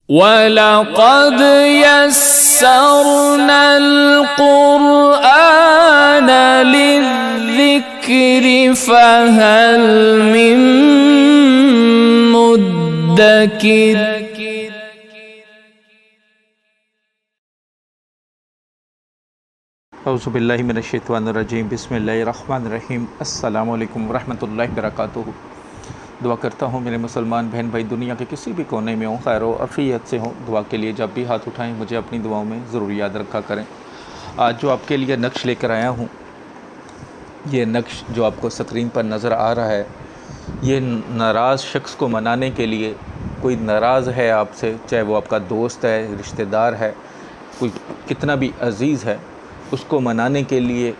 وَلَقَدْ يَسَّرْنَا الْقُرْآنَ لِلذِّكْرِ فَهَلْ مِن مُّدَّكِرٍ۔ اعوذ باللہ من الشیطان الرجیم، بسم اللہ الرحمن الرحیم۔ السلام علیکم ورحمۃ اللہ وبرکاتہ۔ دعا کرتا ہوں میرے مسلمان بہن بھائی دنیا کے کسی بھی کونے میں ہوں، خیر و عافیت سے ہوں۔ دعا کے لیے جب بھی ہاتھ اٹھائیں مجھے اپنی دعاؤں میں ضرور یاد رکھا کریں۔ آج جو آپ کے لیے نقش لے کر آیا ہوں، یہ نقش جو آپ کو اسکرین پر نظر آ رہا ہے، یہ ناراض شخص کو منانے کے لیے، کوئی ناراض ہے آپ سے، چاہے وہ آپ کا دوست ہے، رشتہ دار ہے، کوئی کتنا بھی عزیز ہے، اس کو منانے کے لیے،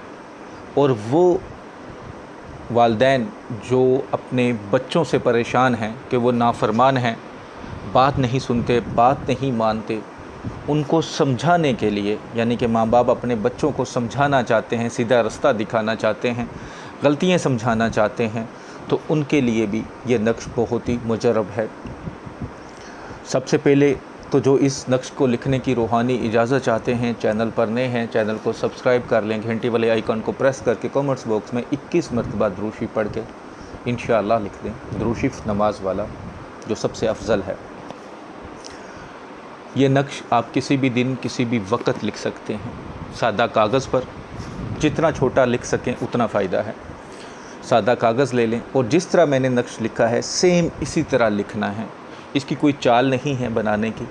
اور وہ والدین جو اپنے بچوں سے پریشان ہیں کہ وہ نافرمان ہیں، بات نہیں سنتے، بات نہیں مانتے، ان کو سمجھانے کے لیے، یعنی کہ ماں باپ اپنے بچوں کو سمجھانا چاہتے ہیں، سیدھا رستہ دکھانا چاہتے ہیں، غلطیاں سمجھانا چاہتے ہیں، تو ان کے لیے بھی یہ نقش بہت ہی مجرب ہے۔ سب سے پہلے تو جو اس نقش کو لکھنے کی روحانی اجازت چاہتے ہیں، چینل پر نئے ہیں، چینل کو سبسکرائب کر لیں، گھنٹی والے آئیکن کو پریس کر کے کامنٹس باکس میں 21 مرتبہ درود شریف پڑھ کے انشاءاللہ لکھ دیں، درود شریف نماز والا جو سب سے افضل ہے۔ یہ نقش آپ کسی بھی دن کسی بھی وقت لکھ سکتے ہیں، سادہ کاغذ پر، جتنا چھوٹا لکھ سکیں اتنا فائدہ ہے۔ سادہ کاغذ لے لیں اور جس طرح میں نے نقش لکھا ہے سیم اسی طرح لکھنا ہے، اس کی کوئی چال نہیں ہے بنانے کی۔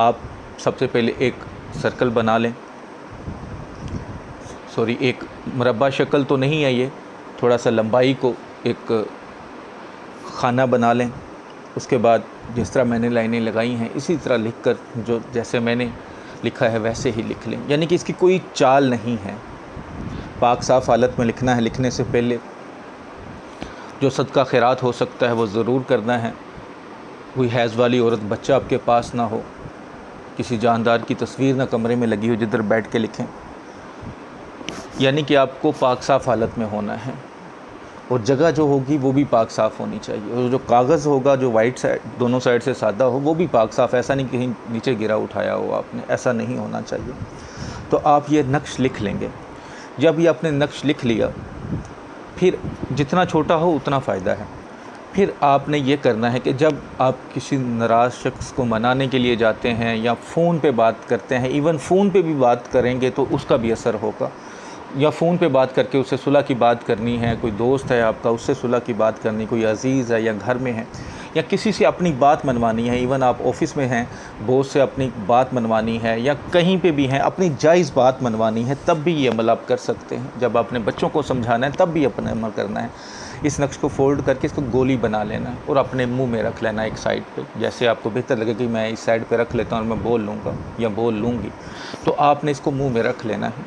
آپ سب سے پہلے ایک سرکل بنا لیں، ایک مربع شکل تو نہیں ہے، یہ تھوڑا سا لمبائی کو ایک خانہ بنا لیں۔ اس کے بعد جس طرح میں نے لائنیں لگائی ہیں اسی طرح لکھ کر، جو جیسے میں نے لکھا ہے ویسے ہی لکھ لیں، یعنی کہ اس کی کوئی چال نہیں ہے۔ پاک صاف حالت میں لکھنا ہے۔ لکھنے سے پہلے جو صدقہ خیرات ہو سکتا ہے وہ ضرور کرنا ہے۔ کوئی حیض والی عورت، بچہ آپ کے پاس نہ ہو، کسی جاندار کی تصویر نہ کمرے میں لگی ہو جدھر بیٹھ کے لکھیں، یعنی کہ آپ کو پاک صاف حالت میں ہونا ہے، اور جگہ جو ہوگی وہ بھی پاک صاف ہونی چاہیے، اور جو کاغذ ہوگا جو وائٹ سائڈ دونوں سائڈ سے سادہ ہو وہ بھی پاک صاف، ایسا نہیں کہیں نیچے گرا اٹھایا ہو آپ نے، ایسا نہیں ہونا چاہیے۔ تو آپ یہ نقش لکھ لیں گے۔ جب یہ آپ نے نقش لکھ لیا، پھر جتنا چھوٹا ہو اتنا فائدہ ہے۔ پھر آپ نے یہ کرنا ہے کہ جب آپ کسی ناراض شخص کو منانے کے لیے جاتے ہیں یا فون پہ بات کرتے ہیں، ایون فون پہ بھی بات کریں گے تو اس کا بھی اثر ہوگا، یا فون پہ بات کر کے اس سے صلح کی بات کرنی ہے، کوئی دوست ہے آپ کا اس سے صلح کی بات کرنی، کوئی عزیز ہے یا گھر میں ہے، یا کسی سے اپنی بات منوانی ہے، ایون آپ آفس میں ہیں، باس سے اپنی بات منوانی ہے، یا کہیں پہ بھی ہیں اپنی جائز بات منوانی ہے، تب بھی یہ عمل آپ کر سکتے ہیں۔ جب اپنے بچوں کو سمجھانا ہے تب بھی اپنا عمل کرنا ہے۔ اس نقش کو فولڈ کر کے اس کو گولی بنا لینا ہے اور اپنے منہ میں رکھ لینا ایک سائڈ پہ، جیسے آپ کو بہتر لگے کہ میں اس سائڈ پہ رکھ لیتا ہوں اور میں بول لوں گا یا بول لوں گی، تو آپ نے اس کو منہ میں رکھ لینا ہے،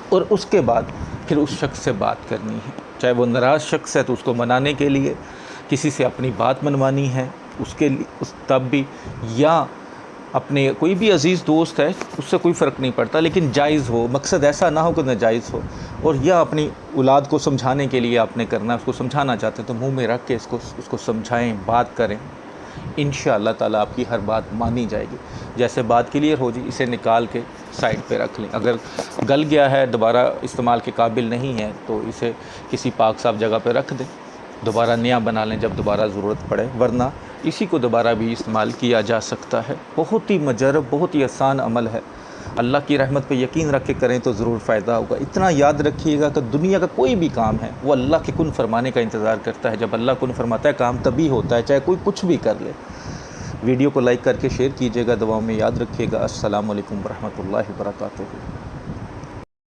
اور اس کے بعد پھر اس شخص سے بات کرنی ہے۔ چاہے وہ ناراض شخص ہے تو اس کو منانے کے لیے، کسی سے اپنی بات منوانی ہے اس کے لیے تب بھی، یا اپنے کوئی بھی عزیز دوست ہے اس سے کوئی فرق نہیں پڑتا، لیکن جائز ہو، مقصد ایسا نہ ہو کہ ناجائز ہو، اور یا اپنی اولاد کو سمجھانے کے لیے آپ نے کرنا ہے، اس کو سمجھانا چاہتے ہیں تو منہ میں رکھ کے اس کو سمجھائیں، بات کریں، انشاءاللہ تعالیٰ آپ کی ہر بات مانی جائے گی۔ جیسے بات کلیئر ہو جی، اسے نکال کے سائڈ پہ رکھ لیں۔ اگر گل گیا ہے، دوبارہ استعمال کے قابل نہیں ہے تو اسے کسی پاک صاف جگہ پہ رکھ دیں، دوبارہ نیا بنا لیں جب دوبارہ ضرورت پڑے، ورنہ اسی کو دوبارہ بھی استعمال کیا جا سکتا ہے۔ بہت ہی مجرب، بہت ہی آسان عمل ہے۔ اللہ کی رحمت پہ یقین رکھ کے کریں تو ضرور فائدہ ہوگا۔ اتنا یاد رکھیے گا کہ دنیا کا کوئی بھی کام ہے وہ اللہ کے کن فرمانے کا انتظار کرتا ہے۔ جب اللہ کن فرماتا ہے کام تبھی ہوتا ہے، چاہے کوئی کچھ بھی کر لے۔ ویڈیو کو لائک کر کے شیئر کیجیے گا، دعاؤں میں یاد رکھیے گا۔ السلام علیکم ورحمۃ اللہ وبرکاتہ۔